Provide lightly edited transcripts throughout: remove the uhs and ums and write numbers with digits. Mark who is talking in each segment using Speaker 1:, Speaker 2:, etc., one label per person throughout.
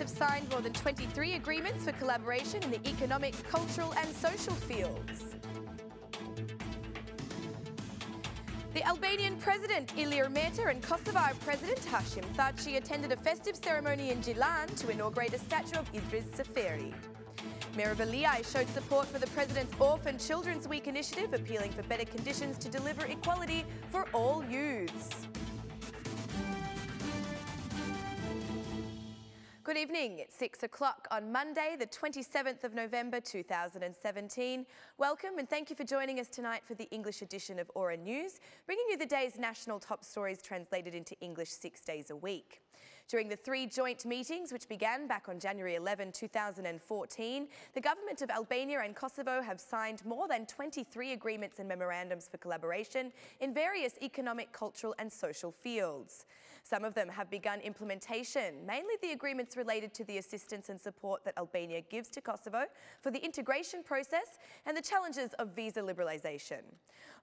Speaker 1: have signed more than 23 agreements for collaboration in the economic, cultural and social fields. The Albanian President Ilir Meta and Kosovo President Hashim Thaçi attended a festive ceremony in Gjilan to inaugurate a statue of Idris Seferi. Mayor Veliaj showed support for the President's Orphan Children's Week initiative, appealing for better conditions to deliver equality for all youths. Good evening. It's 6 o'clock on Monday, the 27th of November 2017. Welcome and thank you for joining us tonight for the English edition of Aura News, bringing you the day's national top stories translated into English 6 days a week. During the three joint meetings, which began back on January 11, 2014, the government of Albania and Kosovo have signed more than 23 agreements and memorandums for collaboration in various economic, cultural and social fields. Some of them have begun implementation, mainly the agreements related to the assistance and support that Albania gives to Kosovo for the integration process and the challenges of visa liberalisation.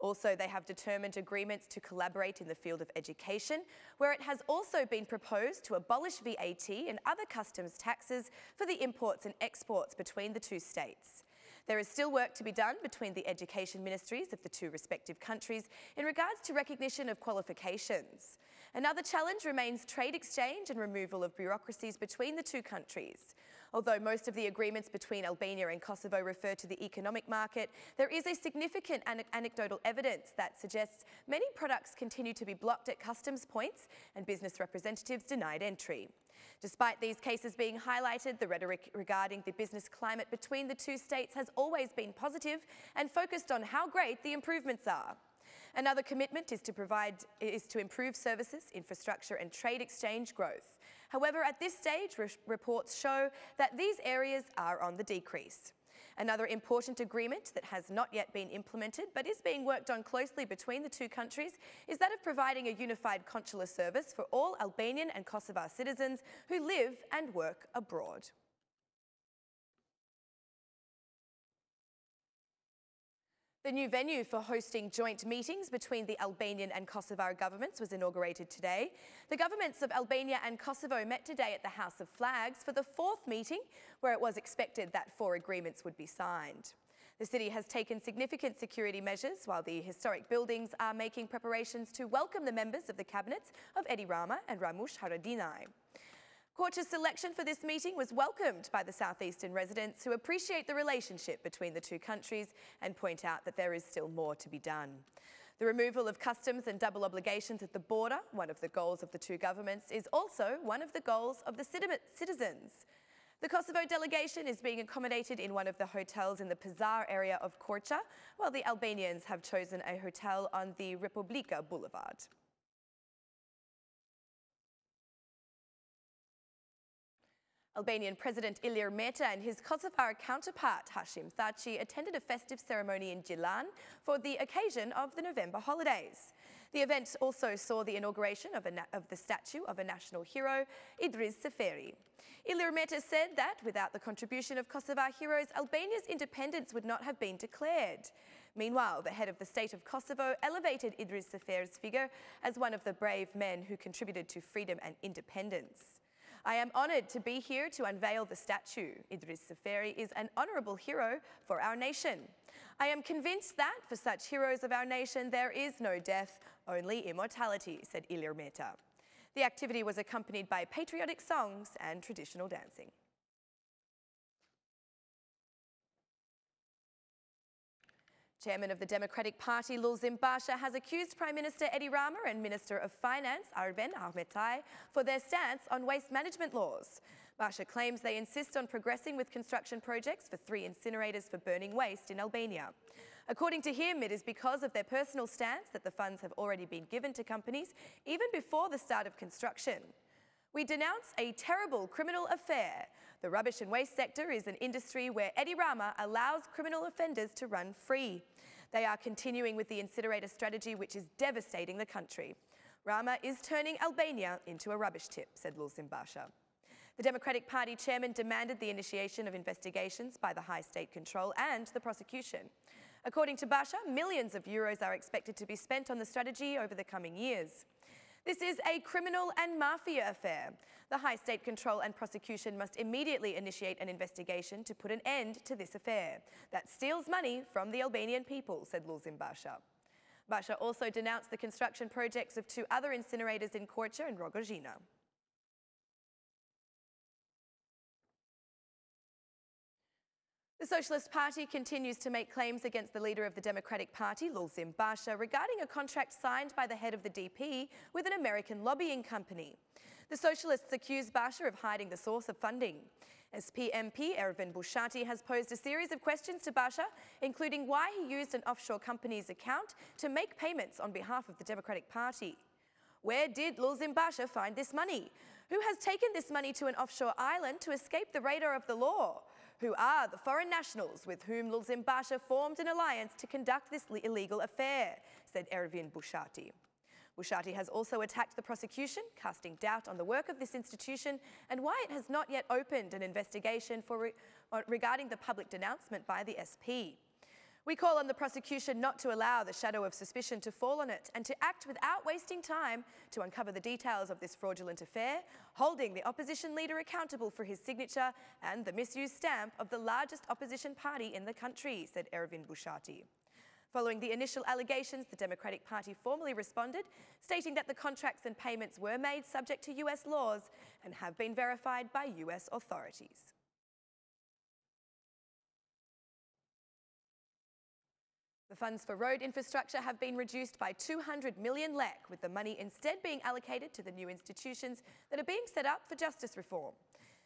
Speaker 1: Also, they have determined agreements to collaborate in the field of education, where it has also been proposed to abolish VAT and other customs taxes for the imports and exports between the two states. There is still work to be done between the education ministries of the two respective countries in regards to recognition of qualifications. Another challenge remains trade exchange and removal of bureaucracies between the two countries. Although most of the agreements between Albania and Kosovo refer to the economic market, there is a significant anecdotal evidence that suggests many products continue to be blocked at customs points and business representatives denied entry. Despite these cases being highlighted, the rhetoric regarding the business climate between the two states has always been positive and focused on how great the improvements are. Another commitment is to improve services, infrastructure and trade exchange growth. However, at this stage, reports show that these areas are on the decrease. Another important agreement that has not yet been implemented but is being worked on closely between the two countries is that of providing a unified consular service for all Albanian and Kosovar citizens who live and work abroad. The new venue for hosting joint meetings between the Albanian and Kosovar governments was inaugurated today. The governments of Albania and Kosovo met today at the House of Flags for the fourth meeting, where it was expected that 4 agreements would be signed. The city has taken significant security measures, while the historic buildings are making preparations to welcome the members of the cabinets of Edi Rama and Ramush Haradinaj. Korça's selection for this meeting was welcomed by the southeastern residents, who appreciate the relationship between the two countries and point out that there is still more to be done. The removal of customs and double obligations at the border, one of the goals of the two governments, is also one of the goals of the citizens. The Kosovo delegation is being accommodated in one of the hotels in the Pazar area of Korça, while the Albanians have chosen a hotel on the Republika Boulevard. Albanian President Ilir Meta and his Kosovar counterpart Hashim Thaçi attended a festive ceremony in Gjilan for the occasion of the November holidays. The event also saw the inauguration of the statue of a national hero, Idris Seferi. Ilir Meta said that without the contribution of Kosovar heroes, Albania's independence would not have been declared. Meanwhile, the head of the state of Kosovo elevated Idris Seferi's figure as one of the brave men who contributed to freedom and independence. I am honoured to be here to unveil the statue. Idris Seferi is an honourable hero for our nation. I am convinced that for such heroes of our nation, there is no death, only immortality, said Ilir Meta. The activity was accompanied by patriotic songs and traditional dancing. Chairman of the Democratic Party, Lulzim Basha, has accused Prime Minister Edi Rama and Minister of Finance, Arben Ahmetaj, for their stance on waste management laws. Basha claims they insist on progressing with construction projects for 3 incinerators for burning waste in Albania. According to him, it is because of their personal stance that the funds have already been given to companies even before the start of construction. We denounce a terrible criminal affair. The rubbish and waste sector is an industry where Edi Rama allows criminal offenders to run free. They are continuing with the incinerator strategy, which is devastating the country. Rama is turning Albania into a rubbish tip, said Lulzim Basha. The Democratic Party chairman demanded the initiation of investigations by the High State Control and the prosecution. According to Basha, millions of euros are expected to be spent on the strategy over the coming years. This is a criminal and mafia affair. The High State Control and Prosecution must immediately initiate an investigation to put an end to this affair that steals money from the Albanian people, said Lulzim Basha. Basha also denounced the construction projects of 2 other incinerators in Korça and Rogozina. The Socialist Party continues to make claims against the leader of the Democratic Party, Lulzim Basha, regarding a contract signed by the head of the DP with an American lobbying company. The Socialists accuse Basha of hiding the source of funding. SP MP Ervin Bushati has posed a series of questions to Basha, including why he used an offshore company's account to make payments on behalf of the Democratic Party. Where did Lulzim Basha find this money? Who has taken this money to an offshore island to escape the radar of the law? Who are the foreign nationals with whom Lulzim Basha formed an alliance to conduct this illegal affair, said Ervin Bushati. Bushati has also attacked the prosecution, casting doubt on the work of this institution and why it has not yet opened an investigation regarding the public denouncement by the SP. We call on the prosecution not to allow the shadow of suspicion to fall on it and to act without wasting time to uncover the details of this fraudulent affair, holding the opposition leader accountable for his signature and the misused stamp of the largest opposition party in the country, said Ervin Bushati. Following the initial allegations, the Democratic Party formally responded, stating that the contracts and payments were made subject to US laws and have been verified by US authorities. The funds for road infrastructure have been reduced by 200 million lek, with the money instead being allocated to the new institutions that are being set up for justice reform.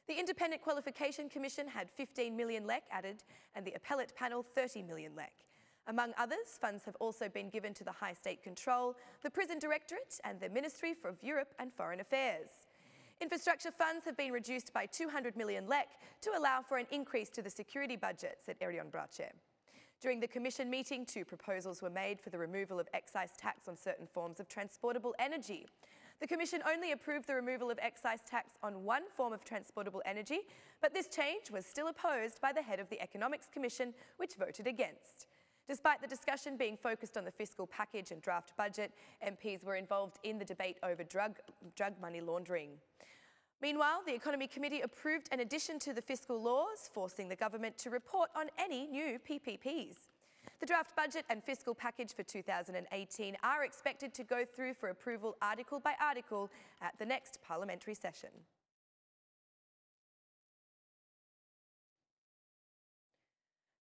Speaker 1: The Independent Qualification Commission had 15 million lek added and the appellate panel 30 million lek. Among others, funds have also been given to the High State Control, the Prison Directorate and the Ministry for Europe and Foreign Affairs. Infrastructure funds have been reduced by 200 million lek to allow for an increase to the security budget, said Erion Brace. During the Commission meeting, 2 proposals were made for the removal of excise tax on certain forms of transportable energy. The Commission only approved the removal of excise tax on one form of transportable energy, but this change was still opposed by the head of the Economics Commission, which voted against. Despite the discussion being focused on the fiscal package and draft budget, MPs were involved in the debate over drug money laundering. Meanwhile, the Economy Committee approved an addition to the fiscal laws, forcing the government to report on any new PPPs. The draft budget and fiscal package for 2018 are expected to go through for approval article by article at the next parliamentary session.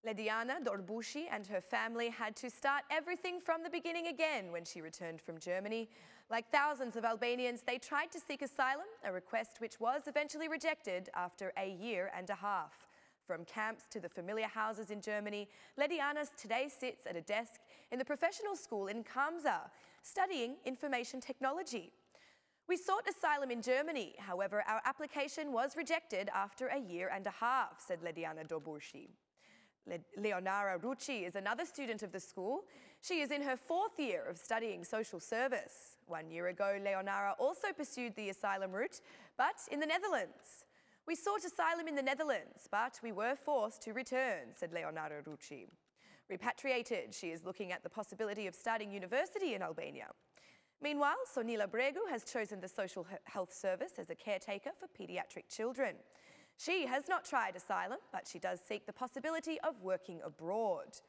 Speaker 1: Lediana Dorbushi and her family had to start everything from the beginning again when she returned from Germany. Like thousands of Albanians, they tried to seek asylum, a request which was eventually rejected after a year and a half. From camps to the familiar houses in Germany, Lediana today sits at a desk in the professional school in Kamsa, studying information technology. We sought asylum in Germany, however, our application was rejected after a year and a half, said Lediana Dorbushi. Leonara Rucci is another student of the school. She is in her 4th year of studying social service. 1 year ago, Leonara also pursued the asylum route, but in the Netherlands. We sought asylum in the Netherlands, but we were forced to return, said Leonara Rucci. Repatriated, she is looking at the possibility of starting university in Albania. Meanwhile, Sonila Bregu has chosen the social health service as a caretaker for paediatric children. She has not tried asylum, but she does seek the possibility of working abroad.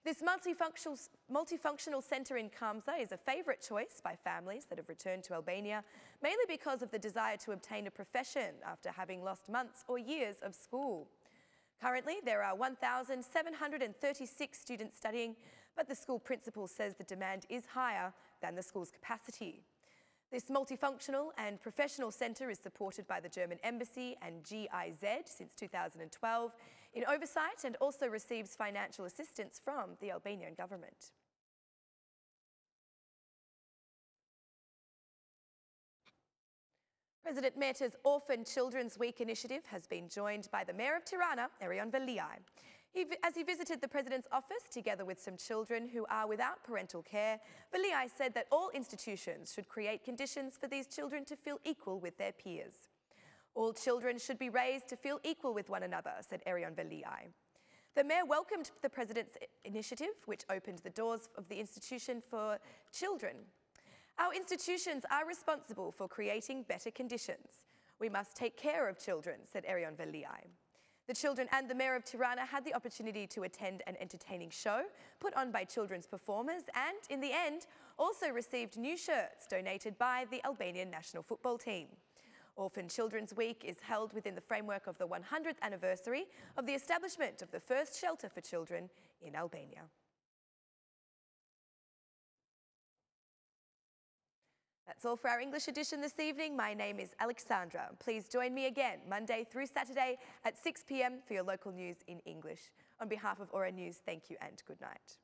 Speaker 1: This multifunctional centre in Kamsa is a favourite choice by families that have returned to Albania, mainly because of the desire to obtain a profession after having lost months or years of school. Currently, there are 1,736 students studying, but the school principal says the demand is higher than the school's capacity. This multifunctional and professional centre is supported by the German Embassy and GIZ since 2012 in oversight and also receives financial assistance from the Albanian government. President Meta's Orphan Children's Week initiative has been joined by the Mayor of Tirana, Erion Veliaj. As he visited the President's office together with some children who are without parental care, Veliaj said that all institutions should create conditions for these children to feel equal with their peers. All children should be raised to feel equal with one another, said Erion Veliaj. The Mayor welcomed the President's initiative, which opened the doors of the institution for children. Our institutions are responsible for creating better conditions. We must take care of children, said Erion Veliai. The children and the Mayor of Tirana had the opportunity to attend an entertaining show put on by children's performers and, in the end, also received new shirts donated by the Albanian national football team. Orphan Children's Week is held within the framework of the 100th anniversary of the establishment of the first shelter for children in Albania. That's all for our English edition this evening. My name is Alexandra. Please join me again Monday through Saturday at 6 p.m. for your local news in English. On behalf of Aura News, thank you and good night.